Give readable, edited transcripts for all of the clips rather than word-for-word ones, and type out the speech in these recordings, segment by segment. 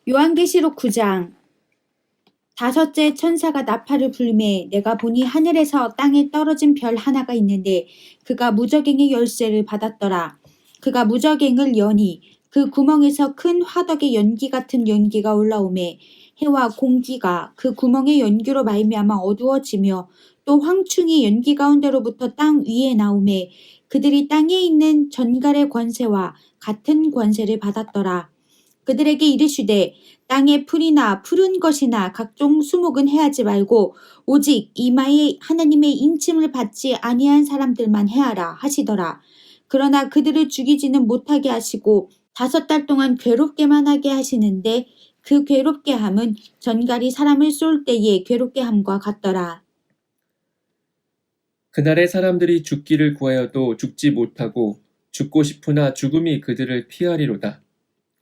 요한계시록 9장. 다섯째 천사가 나팔을 불매 내가 보니 하늘에서 땅에 떨어진 별 하나가 있는데 그가 무저갱의 열쇠를 받았더라. 그가 무저갱을 여니 그 구멍에서 큰 화덕의 연기 같은 연기가 올라오매 해와 공기가 그 구멍의 연기로 말미암아 어두워지며 또 황충이 연기 가운데로부터 땅 위에 나오매 그들이 땅에 있는 전갈의 권세와 같은 권세를 받았더라. 그들에게 이르시되 땅의 풀이나 푸른 것이나 각종 수목은 해하지 말고 오직 이마에 하나님의 인침을 받지 아니한 사람들만 해하라 하시더라. 그러나 그들을 죽이지는 못하게 하시고 5달 동안 괴롭게만 하게 하시는데 그 괴롭게 함은 전갈이 사람을 쏠 때의 괴롭게 함과 같더라. 그날에 사람들이 죽기를 구하여도 죽지 못하고 죽고 싶으나 죽음이 그들을 피하리로다.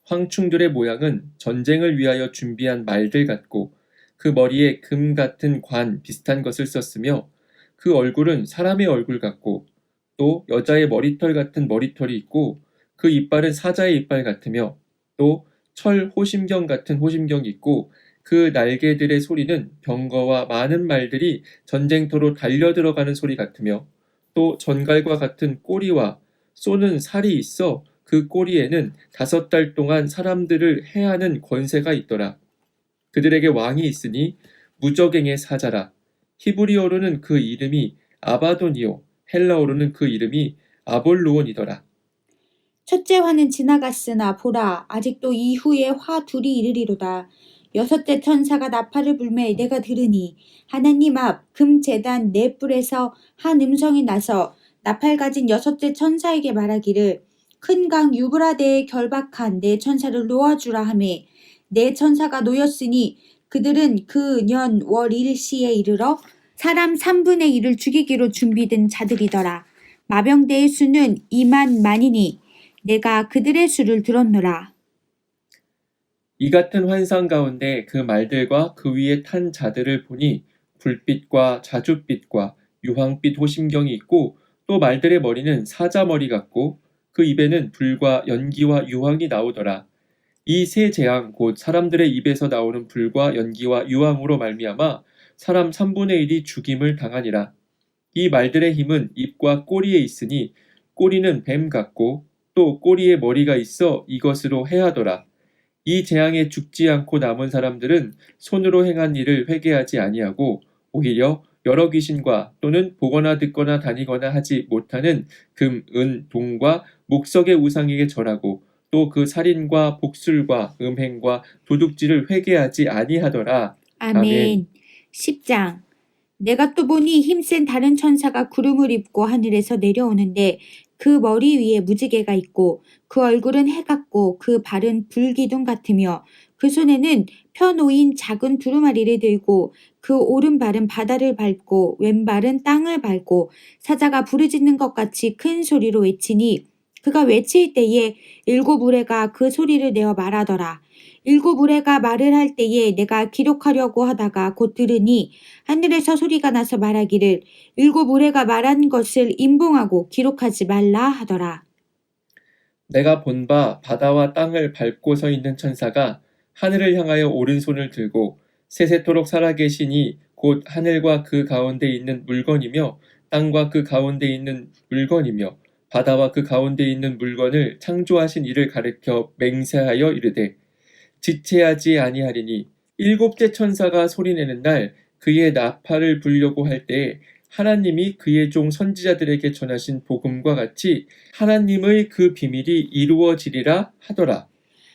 황충들의 모양은 전쟁을 위하여 준비한 말들 같고 그 머리에 금 같은 관 비슷한 것을 썼으며 그 얼굴은 사람의 얼굴 같고 또 여자의 머리털 같은 머리털이 있고 그 이빨은 사자의 이빨 같으며 또 철 호심경 같은 호심경이 있고 그 날개들의 소리는 병거와 많은 말들이 전쟁터로 달려들어가는 소리 같으며 또 전갈과 같은 꼬리와 쏘는 살이 있어 그 꼬리에는 5달 동안 사람들을 해하는 권세가 있더라. 그들에게 왕이 있으니 무저갱의 사자라. 히브리어로는 그 이름이 아바돈이요 헬라어로는 그 이름이 아볼루온이더라. 첫째 화는 지나갔으나 보라 아직도 이후에 화 둘이 이르리로다. 6째 천사가 나팔을 불매 내가 들으니 하나님 앞 금제단 네 뿔에서 한 음성이 나서 나팔 가진 6째 천사에게 말하기를 큰 강 유브라데에 결박한 네 천사를 놓아주라 하매 네 천사가 놓였으니 그들은 그 년 월 일시에 이르러 사람 3분의 1을 죽이기로 준비된 자들이더라. 마병대의 수는 2만 만이니 내가 그들의 수를 들었노라. 이 같은 환상 가운데 그 말들과 그 위에 탄 자들을 보니 불빛과 자줏빛과 유황빛 호심경이 있고 또 말들의 머리는 사자 머리 같고 그 입에는 불과 연기와 유황이 나오더라. 이 세 재앙 곧 사람들의 입에서 나오는 불과 연기와 유황으로 말미암아 사람 3분의 1이 죽임을 당하니라. 이 말들의 힘은 입과 꼬리에 있으니 꼬리는 뱀 같고 또 꼬리에 머리가 있어 이것으로 해하더라. 이 재앙에 죽지 않고 남은 사람들은 손으로 행한 일을 회개하지 아니하고 오히려 여러 귀신과 또는 보거나 듣거나 다니거나 하지 못하는 금, 은, 동과 목석의 우상에게 절하고 또 그 살인과 복술과 음행과 도둑질을 회개하지 아니하더라. 아멘. 10장. 내가 또 보니 힘센 다른 천사가 구름을 입고 하늘에서 내려오는데 그 머리 위에 무지개가 있고 그 얼굴은 해 같고 그 발은 불기둥 같으며 그 손에는 펴놓인 작은 두루마리를 들고 그 오른발은 바다를 밟고 왼발은 땅을 밟고 사자가 부르짖는 것 같이 큰 소리로 외치니 그가 외칠 때에 7우레가 그 소리를 내어 말하더라. 7우레가 말을 할 때에 내가 기록하려고 하다가 곧 들으니 하늘에서 소리가 나서 말하기를 7우레가 말한 것을 임봉하고 기록하지 말라 하더라. 내가 본 바 바다와 땅을 밟고 서 있는 천사가 하늘을 향하여 오른손을 들고 세세토록 살아계시니 곧 하늘과 그 가운데 있는 물건이며 땅과 그 가운데 있는 물건이며 바다와 그 가운데 있는 물건을 창조하신 이를 가리켜 맹세하여 이르되 지체하지 아니하리니 7째 천사가 소리내는 날 그의 나팔을 불려고 할 때에 하나님이 그의 종 선지자들에게 전하신 복음과 같이 하나님의 그 비밀이 이루어지리라 하더라.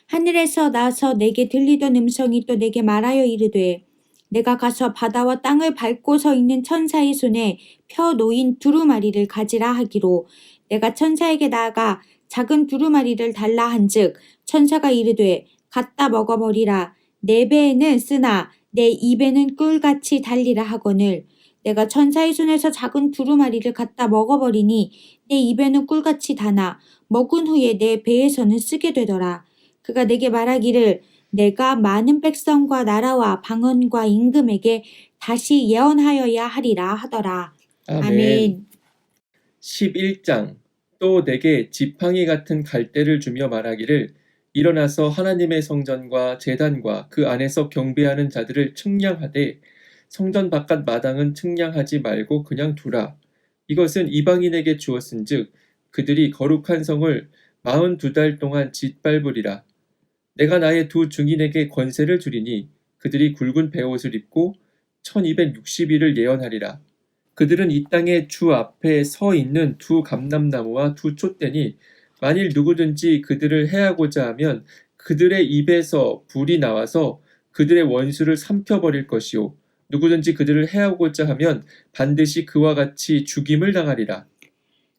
하늘에서 나서 내게 들리던 음성이 또 내게 말하여 이르되 내가 가서 바다와 땅을 밟고 서 있는 천사의 손에 펴 놓인 두루마리를 가지라 하기로 내가 천사에게 나아가 작은 두루마리를 달라 한즉 천사가 이르되 갖다 먹어버리라. 내 배에는 쓰나 내 입에는 꿀같이 달리라 하거늘 내가 천사의 손에서 작은 두루마리를 갖다 먹어버리니 내 입에는 꿀같이 다나 먹은 후에 내 배에서는 쓰게 되더라. 그가 내게 말하기를 내가 많은 백성과 나라와 방언과 임금에게 다시 예언하여야 하리라 하더라. 아멘. 11장 또 내게 지팡이 같은 갈대를 주며 말하기를 일어나서 하나님의 성전과 제단과 그 안에서 경배하는 자들을 측량하되 성전 바깥 마당은 측량하지 말고 그냥 두라. 이것은 이방인에게 주었은즉 그들이 거룩한 성을 42달 동안 짓밟으리라. 내가 나의 두 증인에게 권세를 주리니 그들이 굵은 베옷을 입고 1260일을 예언하리라. 그들은 이 땅의 주 앞에 서 있는 두 감람나무와 두 촛대니 만일 누구든지 그들을 해하고자 하면 그들의 입에서 불이 나와서 그들의 원수를 삼켜버릴 것이요 누구든지 그들을 해하고자 하면 반드시 그와 같이 죽임을 당하리라.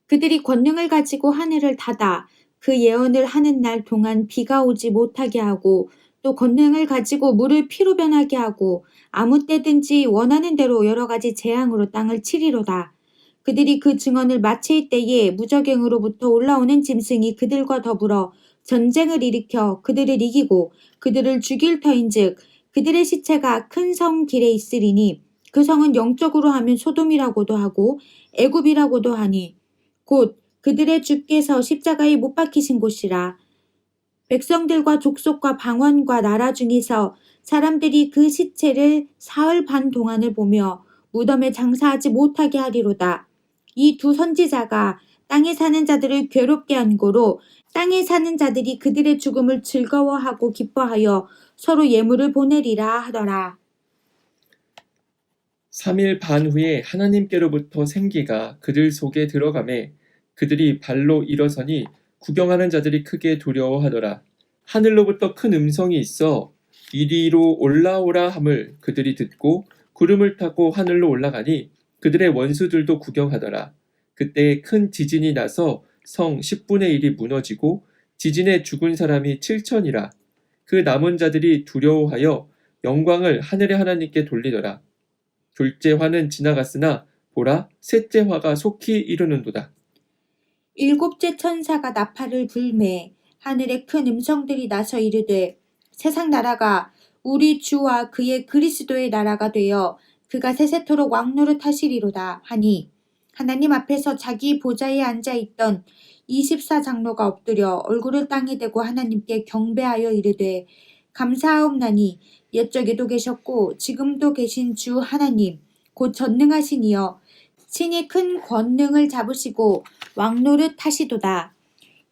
그들이 권능을 가지고 하늘을 닫아 그 예언을 하는 날 동안 비가 오지 못하게 하고 또 권능을 가지고 물을 피로 변하게 하고 아무 때든지 원하는 대로 여러 가지 재앙으로 땅을 치리로다. 그들이 그 증언을 마칠 때에 무저갱으로부터 올라오는 짐승이 그들과 더불어 전쟁을 일으켜 그들을 이기고 그들을 죽일 터인즉 그들의 시체가 큰 성 길에 있으리니 그 성은 영적으로 하면 소돔이라고도 하고 애굽이라고도 하니 곧 그들의 주께서 십자가에 못 박히신 곳이라. 백성들과 족속과 방언과 나라 중에서 사람들이 그 시체를 사흘 반 동안을 보며 무덤에 장사하지 못하게 하리로다. 이 두 선지자가 땅에 사는 자들을 괴롭게 한 고로 땅에 사는 자들이 그들의 죽음을 즐거워하고 기뻐하여 서로 예물을 보내리라 하더라. 3일 반 후에 하나님께로부터 생기가 그들 속에 들어가매 그들이 발로 일어서니 구경하는 자들이 크게 두려워하더라. 하늘로부터 큰 음성이 있어 이리로 올라오라 함을 그들이 듣고 구름을 타고 하늘로 올라가니 그들의 원수들도 구경하더라. 그때 큰 지진이 나서 성 10분의 1이 무너지고 지진에 죽은 사람이 7천이라. 그 남은 자들이 두려워하여 영광을 하늘의 하나님께 돌리더라. 둘째 화는 지나갔으나 보라 셋째 화가 속히 이르는도다. 일곱째 천사가 나팔을 불매 하늘에 큰 음성들이 나서 이르되 세상 나라가 우리 주와 그의 그리스도의 나라가 되어 그가 세세토록 왕노릇 하시리로다 하니 하나님 앞에서 자기 보좌에 앉아있던 24장로가 엎드려 얼굴을 땅에 대고 하나님께 경배하여 이르되 감사하옵나니 옛적에도 계셨고 지금도 계신 주 하나님 곧 전능하신 이여 친히 큰 권능을 잡으시고 왕노릇 하시도다.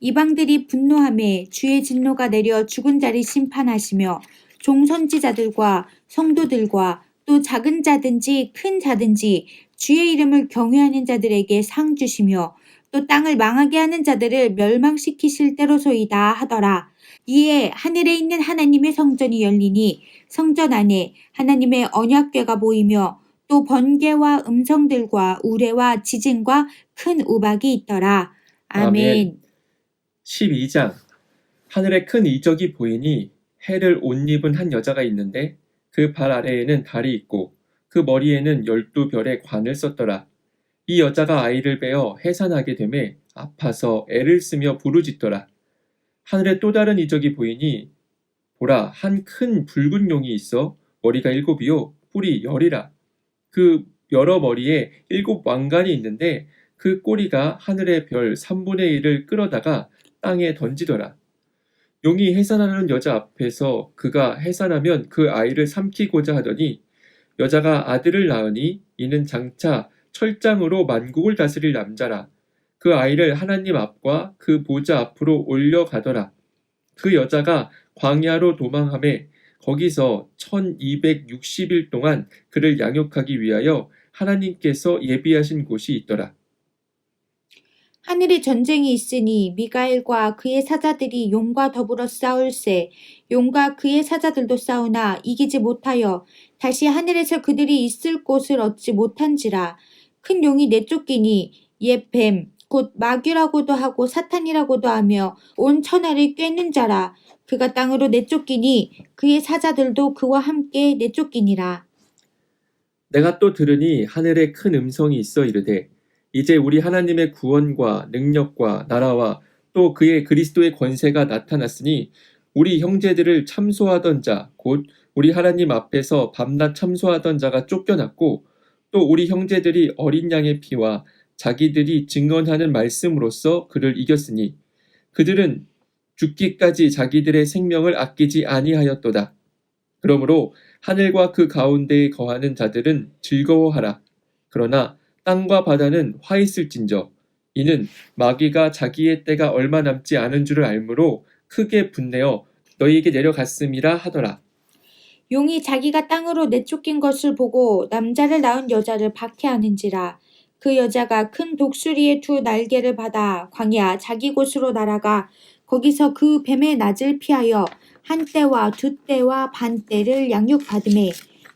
이방들이 분노하매 주의 진노가 내려 죽은 자를 심판하시며 종선지자들과 성도들과 또 작은 자든지 큰 자든지 주의 이름을 경외하는 자들에게 상 주시며 또 땅을 망하게 하는 자들을 멸망시키실 때로소이다 하더라. 이에 하늘에 있는 하나님의 성전이 열리니 성전 안에 하나님의 언약궤가 보이며 또 번개와 음성들과 우레와 지진과 큰 우박이 있더라. 아멘. 12장 하늘에 큰 이적이 보이니 해를 옷 입은 한 여자가 있는데 그 발 아래에는 달이 있고 그 머리에는 12별의 관을 썼더라. 이 여자가 아이를 베어 해산하게 되매 아파서 애를 쓰며 부르짖더라. 하늘에 또 다른 이적이 보이니 보라 한 큰 붉은 용이 있어 머리가 7이요 뿔이 10이라. 그 여러 머리에 7 왕관이 있는데 그 꼬리가 하늘의 별 3분의 1을 끌어다가 땅에 던지더라. 용이 해산하는 여자 앞에서 그가 해산하면 그 아이를 삼키고자 하더니 여자가 아들을 낳으니 이는 장차 철장으로 만국을 다스릴 남자라. 그 아이를 하나님 앞과 그 보좌 앞으로 올려가더라. 그 여자가 광야로 도망하매 거기서 1260일 동안 그를 양육하기 위하여 하나님께서 예비하신 곳이 있더라. 하늘에 전쟁이 있으니 미가엘과 그의 사자들이 용과 더불어 싸울세 용과 그의 사자들도 싸우나 이기지 못하여 다시 하늘에서 그들이 있을 곳을 얻지 못한지라. 큰 용이 내쫓기니 옛 뱀 곧 마귀라고도 하고 사탄이라고도 하며 온 천하를 꿰는 자라. 그가 땅으로 내쫓기니 그의 사자들도 그와 함께 내쫓기니라. 내가 또 들으니 하늘에 큰 음성이 있어 이르되 이제 우리 하나님의 구원과 능력과 나라와 또 그의 그리스도의 권세가 나타났으니 우리 형제들을 참소하던 자 곧 우리 하나님 앞에서 밤낮 참소하던 자가 쫓겨났고 또 우리 형제들이 어린 양의 피와 자기들이 증언하는 말씀으로써 그를 이겼으니 그들은 죽기까지 자기들의 생명을 아끼지 아니하였도다. 그러므로 하늘과 그 가운데에 거하는 자들은 즐거워하라. 그러나 땅과 바다는 화 있을진저 이는 마귀가 자기의 때가 얼마 남지 않은 줄을 알므로 크게 분내어 너희에게 내려갔음이라 하더라. 용이 자기가 땅으로 내쫓긴 것을 보고 남자를 낳은 여자를 박해하는지라. 그 여자가 큰 독수리의 두 날개를 받아 광야 자기 곳으로 날아가 거기서 그 뱀의 낯을 피하여 한 떼와 두 떼와 반 떼를 양육받음에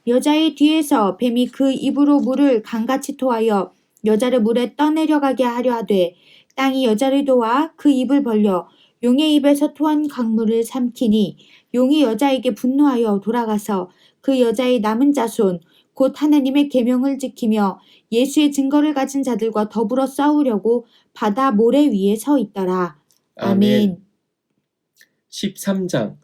여자의 뒤에서 뱀이 그 입으로 물을 강같이 토하여 여자를 물에 떠내려가게 하려 하되 땅이 여자를 도와 그 입을 벌려 용의 입에서 토한 강물을 삼키니 용이 여자에게 분노하여 돌아가서 그 여자의 남은 자손 곧 하나님의 계명을 지키며 예수의 증거를 가진 자들과 더불어 싸우려고 바다 모래 위에 서 있더라. 아멘. 13장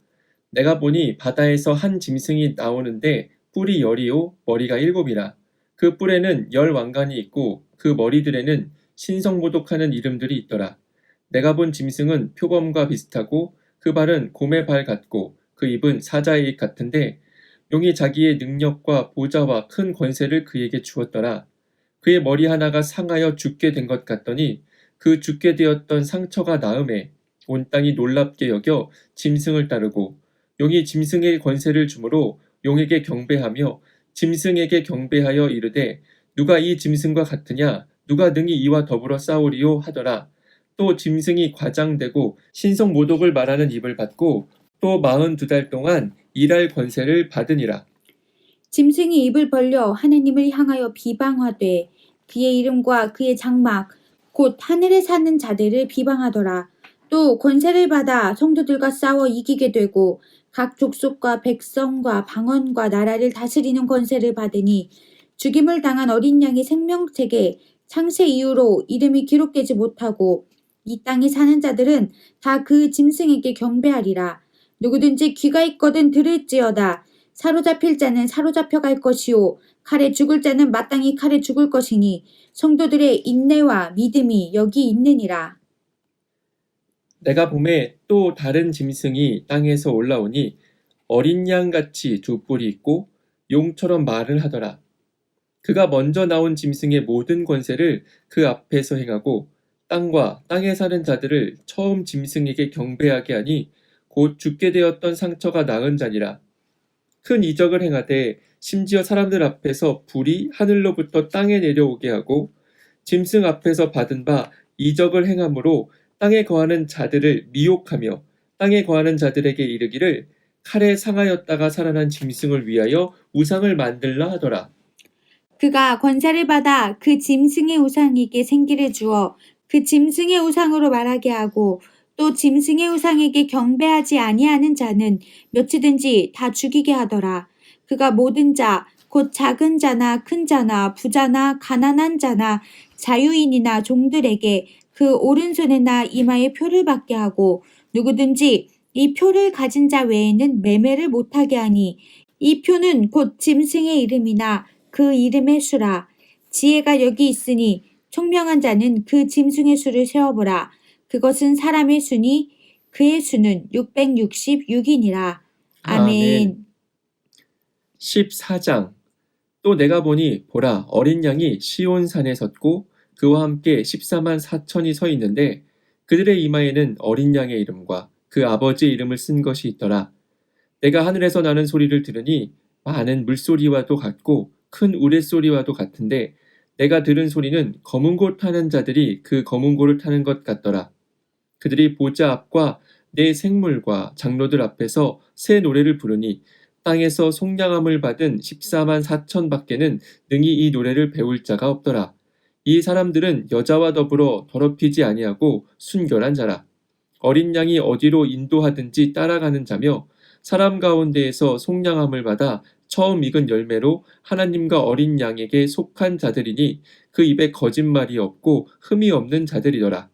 내가 보니 바다에서 한 짐승이 나오는데 뿔이 10이요 머리가 7이라. 그 뿔에는 10왕관이 있고 그 머리들에는 신성모독하는 이름들이 있더라. 내가 본 짐승은 표범과 비슷하고 그 발은 곰의 발 같고 그 입은 사자의 입 같은데 용이 자기의 능력과 보좌와 큰 권세를 그에게 주었더라. 그의 머리 하나가 상하여 죽게 된 것 같더니 그 죽게 되었던 상처가 나음에 온 땅이 놀랍게 여겨 짐승을 따르고 용이 짐승의 권세를 주므로 용에게 경배하며 짐승에게 경배하여 이르되 누가 이 짐승과 같으냐 누가 능히 이와 더불어 싸우리요 하더라. 또 짐승이 과장되고 신성 모독을 말하는 입을 받고 또 42달 동안 일할 권세를 받으니라. 짐승이 입을 벌려 하나님을 향하여 비방하되 그의 이름과 그의 장막 곧 하늘에 사는 자들을 비방하더라. 또 권세를 받아 성도들과 싸워 이기게 되고 각 족속과 백성과 방언과 나라를 다스리는 권세를 받으니 죽임을 당한 어린 양의 생명책에 창세 이후로 이름이 기록되지 못하고 이 땅에 사는 자들은 다 그 짐승에게 경배하리라. 누구든지 귀가 있거든 들을지어다. 사로잡힐 자는 사로잡혀 갈 것이요 칼에 죽을 자는 마땅히 칼에 죽을 것이니 성도들의 인내와 믿음이 여기 있느니라. 내가 봄에 또 다른 짐승이 땅에서 올라오니 어린 양같이 두 뿔이 있고 용처럼 말을 하더라. 그가 먼저 나온 짐승의 모든 권세를 그 앞에서 행하고 땅과 땅에 사는 자들을 처음 짐승에게 경배하게 하니 곧 죽게 되었던 상처가 나은 자니라. 큰 이적을 행하되 심지어 사람들 앞에서 불이 하늘로부터 땅에 내려오게 하고 짐승 앞에서 받은 바 이적을 행함으로 땅에 거하는 자들을 미혹하며 땅에 거하는 자들에게 이르기를 칼에 상하였다가 살아난 짐승을 위하여 우상을 만들라 하더라. 그가 권세를 받아 그 짐승의 우상에게 생기를 주어 그 짐승의 우상으로 말하게 하고 또 짐승의 우상에게 경배하지 아니하는 자는 몇이든지 다 죽이게 하더라. 그가 모든 자, 곧 작은 자나 큰 자나 부자나 가난한 자나 자유인이나 종들에게 그 오른손에나 이마에 표를 받게 하고 누구든지 이 표를 가진 자 외에는 매매를 못하게 하니 이 표는 곧 짐승의 이름이나 그 이름의 수라. 지혜가 여기 있으니 총명한 자는 그 짐승의 수를 세어보라. 그것은 사람의 수니 그의 수는 666이니라. 아멘. 14장 또 내가 보니 보라 어린 양이 시온산에 섰고 그와 함께 14만 4천이 서 있는데 그들의 이마에는 어린 양의 이름과 그 아버지의 이름을 쓴 것이 있더라. 내가 하늘에서 나는 소리를 들으니 많은 물소리와도 같고 큰 우레소리와도 같은데 내가 들은 소리는 검은 고 타는 자들이 그 검은 고를 타는 것 같더라. 그들이 보좌 앞과 내 생물과 장로들 앞에서 새 노래를 부르니 땅에서 속량함을 받은 14만 4천 밖에는 능히 이 노래를 배울 자가 없더라. 이 사람들은 여자와 더불어 더럽히지 아니하고 순결한 자라. 어린 양이 어디로 인도하든지 따라가는 자며 사람 가운데에서 속량함을 받아 처음 익은 열매로 하나님과 어린 양에게 속한 자들이니 그 입에 거짓말이 없고 흠이 없는 자들이더라.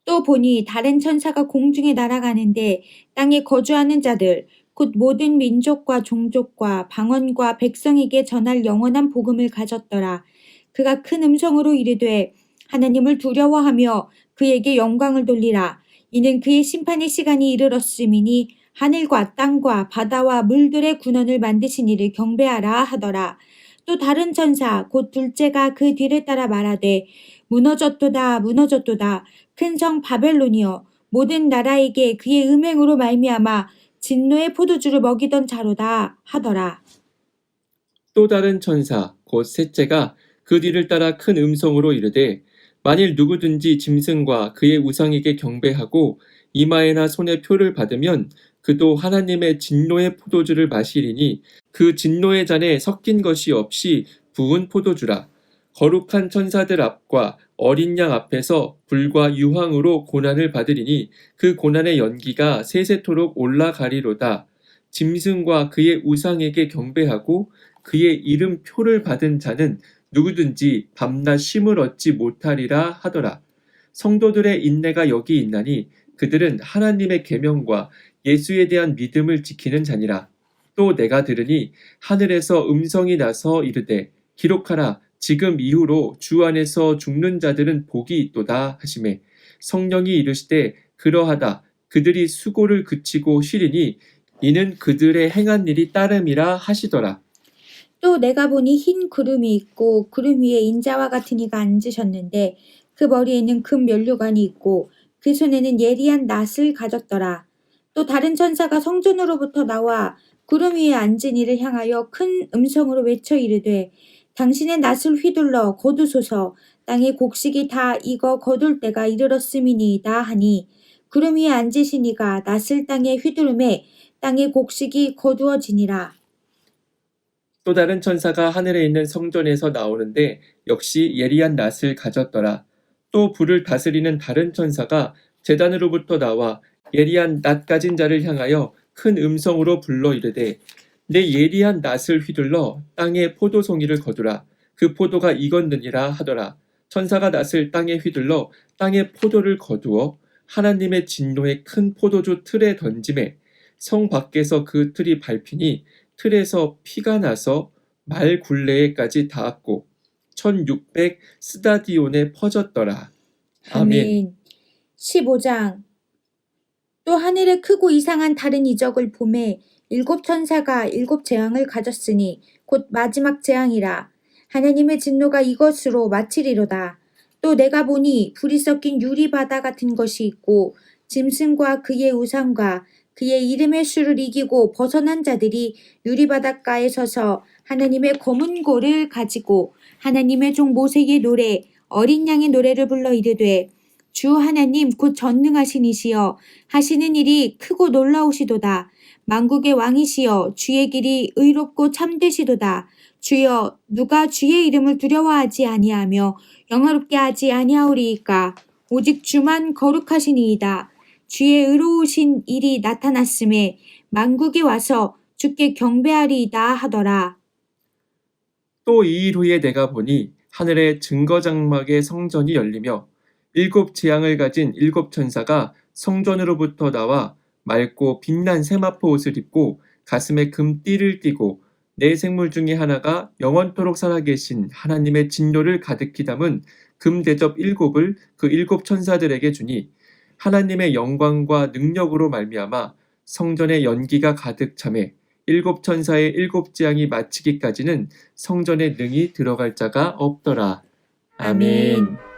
또 보니 다른 천사가 공중에 날아가는데 땅에 거주하는 자들 곧 모든 민족과 종족과 방언과 백성에게 전할 영원한 복음을 가졌더라. 그가 큰 음성으로 이르되 하나님을 두려워하며 그에게 영광을 돌리라. 이는 그의 심판의 시간이 이르렀음이니 하늘과 땅과 바다와 물들의 군원을 만드신 이를 경배하라 하더라. 또 다른 천사 곧 둘째가 그 뒤를 따라 말하되 무너졌도다 무너졌도다 큰 성 바벨론이여 모든 나라에게 그의 음행으로 말미암아 진노의 포도주를 먹이던 자로다 하더라. 또 다른 천사 곧 셋째가 그 뒤를 따라 큰 음성으로 이르되 만일 누구든지 짐승과 그의 우상에게 경배하고 이마에나 손에 표를 받으면 그도 하나님의 진노의 포도주를 마시리니 그 진노의 잔에 섞인 것이 없이 부은 포도주라. 거룩한 천사들 앞과 어린 양 앞에서 불과 유황으로 고난을 받으리니 그 고난의 연기가 세세토록 올라가리로다. 짐승과 그의 우상에게 경배하고 그의 이름 표를 받은 자는 누구든지 밤낮 쉼을 얻지 못하리라 하더라. 성도들의 인내가 여기 있나니 그들은 하나님의 계명과 예수에 대한 믿음을 지키는 자니라. 또 내가 들으니 하늘에서 음성이 나서 이르되 기록하라 지금 이후로 주 안에서 죽는 자들은 복이 있도다 하시매 성령이 이르시되 그러하다 그들이 수고를 그치고 쉬리니 이는 그들의 행한 일이 따름이라 하시더라. 또 내가 보니 흰 구름이 있고 구름 위에 인자와 같은 이가 앉으셨는데 그 머리에는 금 면류관이 있고 그 손에는 예리한 낫을 가졌더라. 또 다른 천사가 성전으로부터 나와 구름 위에 앉은 이를 향하여 큰 음성으로 외쳐 이르되 당신의 낫을 휘둘러 거두소서 땅의 곡식이 다 익어 거둘 때가 이르렀음이니이다 하니 구름 위에 앉으신 이가 낫을 땅에 휘두르매 땅의 곡식이 거두어지니라. 또 다른 천사가 하늘에 있는 성전에서 나오는데 역시 예리한 낫을 가졌더라. 또 불을 다스리는 다른 천사가 제단으로부터 나와 예리한 낫 가진 자를 향하여 큰 음성으로 불러 이르되 내 예리한 낫을 휘둘러 땅에 포도송이를 거두라. 그 포도가 익었느니라 하더라. 천사가 낫을 땅에 휘둘러 땅에 포도를 거두어 하나님의 진노의 큰 포도주 틀에 던지매 성 밖에서 그 틀이 밟히니 틀에서 피가 나서 말 굴레에까지 닿았고 1600 스다디온에 퍼졌더라. 아멘. 15장. 또 하늘에 크고 이상한 다른 이적을 보매 일곱 천사가 일곱 재앙을 가졌으니 곧 마지막 재앙이라. 하나님의 진노가 이것으로 마치리로다. 또 내가 보니 불이 섞인 유리바다 같은 것이 있고 짐승과 그의 우상과 그의 이름의 수를 이기고 벗어난 자들이 유리바닷가에 서서 하나님의 검은 고를 가지고 하나님의 종 모세의 노래 어린 양의 노래를 불러 이르되 주 하나님 곧 전능하신 이시여 하시는 일이 크고 놀라우시도다. 만국의 왕이시여 주의 길이 의롭고 참되시도다. 주여 누가 주의 이름을 두려워하지 아니하며 영화롭게 하지 아니하오리이까. 오직 주만 거룩하시니이다. 주의 의로우신 일이 나타났음에 만국이 와서 주께 경배하리이다 하더라. 또 2일 후에 내가 보니 하늘의 증거장막의 성전이 열리며 일곱 재앙을 가진 일곱 천사가 성전으로부터 나와 맑고 빛난 세마포 옷을 입고 가슴에 금띠를 띠고 네 생물 중에 하나가 영원토록 살아계신 하나님의 진노를 가득히 담은 금대접 일곱을 그 일곱 천사들에게 주니 하나님의 영광과 능력으로 말미암아 성전에 연기가 가득 차매 일곱 천사의 일곱 재앙이 마치기까지는 성전에 능히 들어갈 자가 없더라. 아멘.